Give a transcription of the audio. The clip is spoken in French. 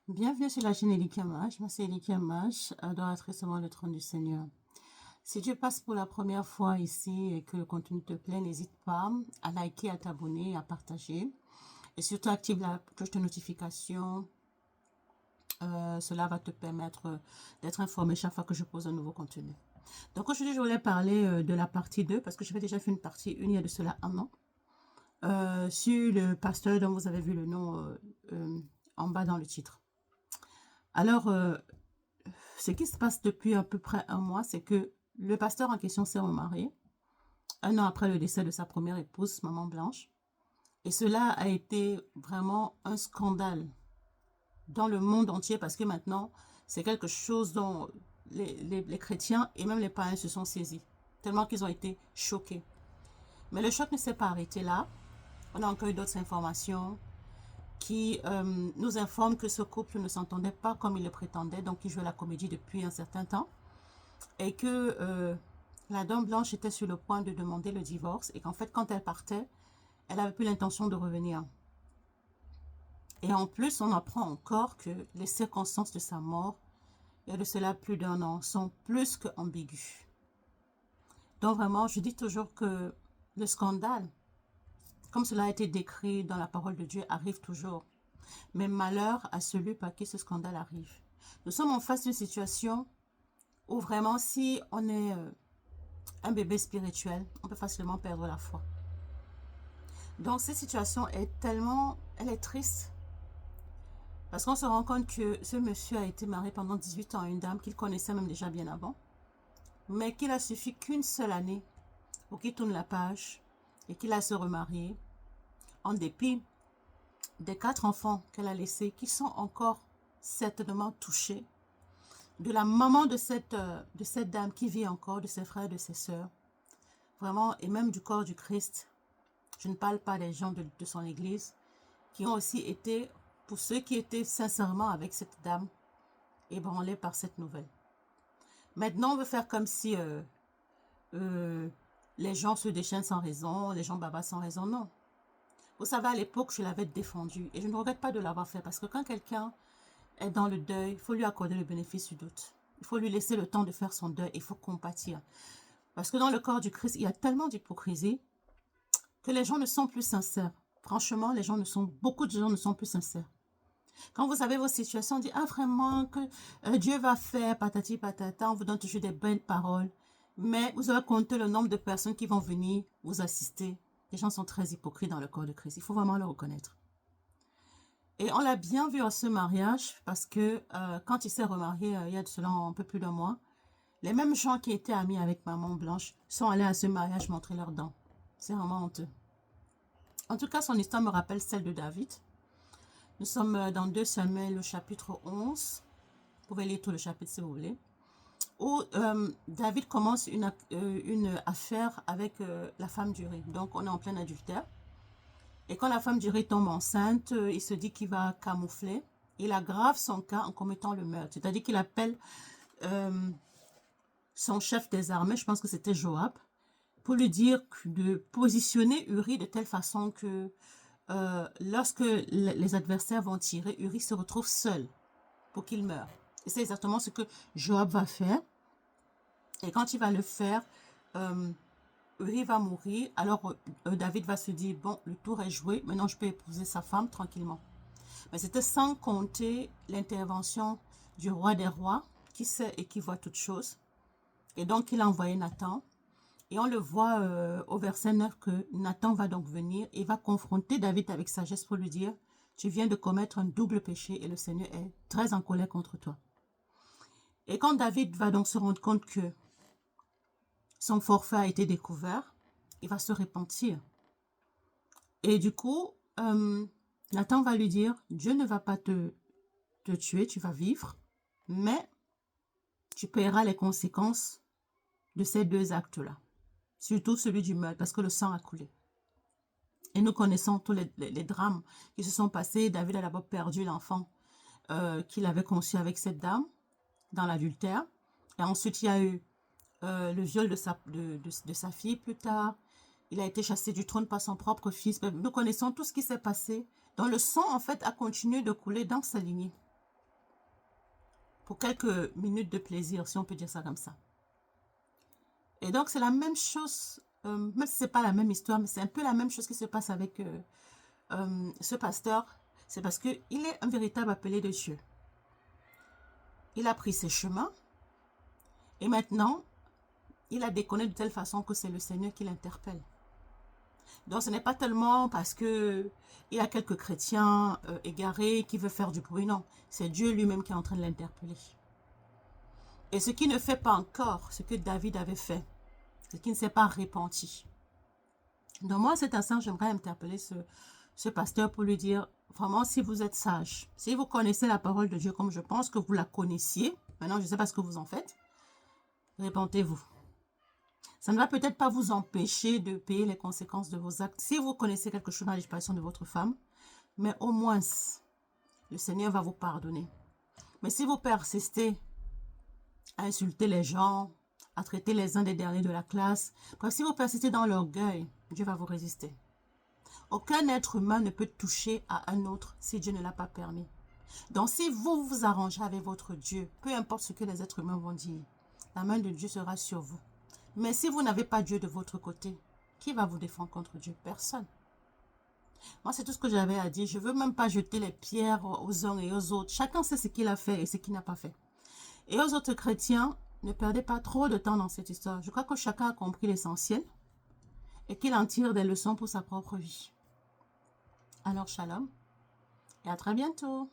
Bienvenue sur la chaîne Elika Maj. Moi, c'est Elika Maj, adoratrice devant le trône du Seigneur. Si tu passes pour la première fois ici et que le contenu te plaît, n'hésite pas à liker, à t'abonner, à partager. Et surtout, active la cloche de notification. Cela va te permettre d'être informé chaque fois que je pose un nouveau contenu. Donc aujourd'hui, je voulais parler de la partie 2 parce que j'avais déjà fait une partie 1 il y a de cela un an. Sur le pasteur dont vous avez vu le nom en bas dans le titre. Alors, ce qui se passe depuis à peu près un mois, c'est que le pasteur en question s'est remarié, un an après le décès de sa première épouse, Maman Blanche. Et cela a été vraiment un scandale dans le monde entier parce que maintenant, c'est quelque chose dont les chrétiens et même les païens se sont saisis, tellement qu'ils ont été choqués. Mais le choc ne s'est pas arrêté là. On a encore eu d'autres informations qui nous informent que ce couple ne s'entendait pas comme il le prétendait, donc il jouait la comédie depuis un certain temps, et que la Dame Blanche était sur le point de demander le divorce, et qu'en fait, quand elle partait, elle avait plus l'intention de revenir. Et en plus, on apprend encore que les circonstances de sa mort, il y a de cela plus d'un an, sont plus que ambiguës. Donc vraiment, je dis toujours que le scandale, comme cela a été décrit dans la parole de Dieu, arrive toujours. Mais malheur à celui par qui ce scandale arrive. Nous sommes en face d'une situation où vraiment, si on est un bébé spirituel, on peut facilement perdre la foi. Donc, cette situation est tellement, elle est triste. Parce qu'on se rend compte que ce monsieur a été marié pendant 18 ans à une dame qu'il connaissait même déjà bien avant. Mais qu'il a suffi qu'une seule année pour qu'il tourne la page et qu'il a se remarier. En dépit des 4 enfants qu'elle a laissés, qui sont encore certainement touchés. De la maman de cette dame qui vit encore, de ses frères, de ses sœurs. Vraiment, et même du corps du Christ. Je ne parle pas des gens de son église, qui ont aussi été, pour ceux qui étaient sincèrement avec cette dame, ébranlés par cette nouvelle. Maintenant, on veut faire comme si les gens se déchaînent sans raison, les gens bavardent sans raison. Non. Vous savez, à l'époque, je l'avais défendu et je ne regrette pas de l'avoir fait parce que quand quelqu'un est dans le deuil, il faut lui accorder le bénéfice du doute. Il faut lui laisser le temps de faire son deuil. Il faut compatir. Parce que dans le corps du Christ, il y a tellement d'hypocrisie que les gens ne sont plus sincères. Franchement, beaucoup de gens ne sont plus sincères. Quand vous avez vos situations, on dit, ah vraiment, que Dieu va faire, patati patata, on vous donne toujours des belles paroles. Mais vous avez compté le nombre de personnes qui vont venir vous assister. Les gens sont très hypocrites dans le corps de Christ. Il faut vraiment le reconnaître. Et on l'a bien vu à ce mariage parce que quand il s'est remarié il y a de cela un peu plus d'un mois, les mêmes gens qui étaient amis avec Maman Blanche sont allés à ce mariage montrer leurs dents. C'est vraiment honteux. En tout cas, son histoire me rappelle celle de David. Nous sommes dans 2 Samuel, au chapitre 11. Vous pouvez lire tout le chapitre si vous voulez. Où David commence une affaire avec la femme d'Uri. Donc, on est en plein adultère. Et quand la femme d'Uri tombe enceinte, il se dit qu'il va camoufler. Il aggrave son cas en commettant le meurtre. C'est-à-dire qu'il appelle son chef des armées, je pense que c'était Joab, pour lui dire de positionner Uri de telle façon que lorsque les adversaires vont tirer, Uri se retrouve seul pour qu'il meure. Et c'est exactement ce que Joab va faire. Et quand il va le faire, Uri va mourir. Alors David va se dire, bon, le tour est joué, maintenant je peux épouser sa femme tranquillement. Mais c'était sans compter l'intervention du roi des rois, qui sait et qui voit toutes choses. Et donc il a envoyé Nathan. Et on le voit au verset 9 que Nathan va donc venir et va confronter David avec sagesse pour lui dire, tu viens de commettre un double péché et le Seigneur est très en colère contre toi. Et quand David va donc se rendre compte que son forfait a été découvert, il va se repentir. Et du coup, Nathan va lui dire, Dieu ne va pas te tuer, tu vas vivre, mais tu paieras les conséquences de ces 2 actes-là. Surtout celui du meurtre, parce que le sang a coulé. Et nous connaissons tous les drames qui se sont passés. David a d'abord perdu l'enfant qu'il avait conçu avec cette dame dans l'adultère. Et ensuite, il y a eu le viol de sa fille plus tard. Il a été chassé du trône par son propre fils. Nous connaissons tout ce qui s'est passé. Donc le sang, en fait, a continué de couler dans sa lignée. pour quelques minutes de plaisir, si on peut dire ça comme ça. Et donc, c'est la même chose, même si ce n'est pas la même histoire, mais c'est un peu la même chose qui se passe avec ce pasteur. C'est parce qu'il est un véritable appelé de Dieu. Il a pris ses chemins et maintenant, il a déconné de telle façon que c'est le Seigneur qui l'interpelle. Donc, ce n'est pas tellement parce que il y a quelques chrétiens égarés qui veulent faire du bruit, non. C'est Dieu lui-même qui est en train de l'interpeller. Et ce qui ne fait pas encore ce que David avait fait, ce qui ne s'est pas repenti. Donc moi, cet instant, j'aimerais interpeller ce pasteur pour lui dire, vraiment, si vous êtes sage, si vous connaissez la parole de Dieu comme je pense que vous la connaissiez, maintenant, je ne sais pas ce que vous en faites, répentez-vous. Ça ne va peut-être pas vous empêcher de payer les conséquences de vos actes si vous connaissez quelque chose dans la disparition de votre femme, mais au moins, le Seigneur va vous pardonner. Mais si vous persistez à insulter les gens, à traiter les uns des derniers de la classe, parce que si vous persistez dans l'orgueil, Dieu va vous résister. Aucun être humain ne peut toucher à un autre si Dieu ne l'a pas permis. Donc si vous vous arrangez avec votre Dieu, peu importe ce que les êtres humains vont dire, la main de Dieu sera sur vous. Mais si vous n'avez pas Dieu de votre côté, qui va vous défendre contre Dieu? Personne. Moi, c'est tout ce que j'avais à dire. Je ne veux même pas jeter les pierres aux uns et aux autres. Chacun sait ce qu'il a fait et ce qu'il n'a pas fait. Et aux autres chrétiens, ne perdez pas trop de temps dans cette histoire. Je crois que chacun a compris l'essentiel et qu'il en tire des leçons pour sa propre vie. Alors, shalom et à très bientôt.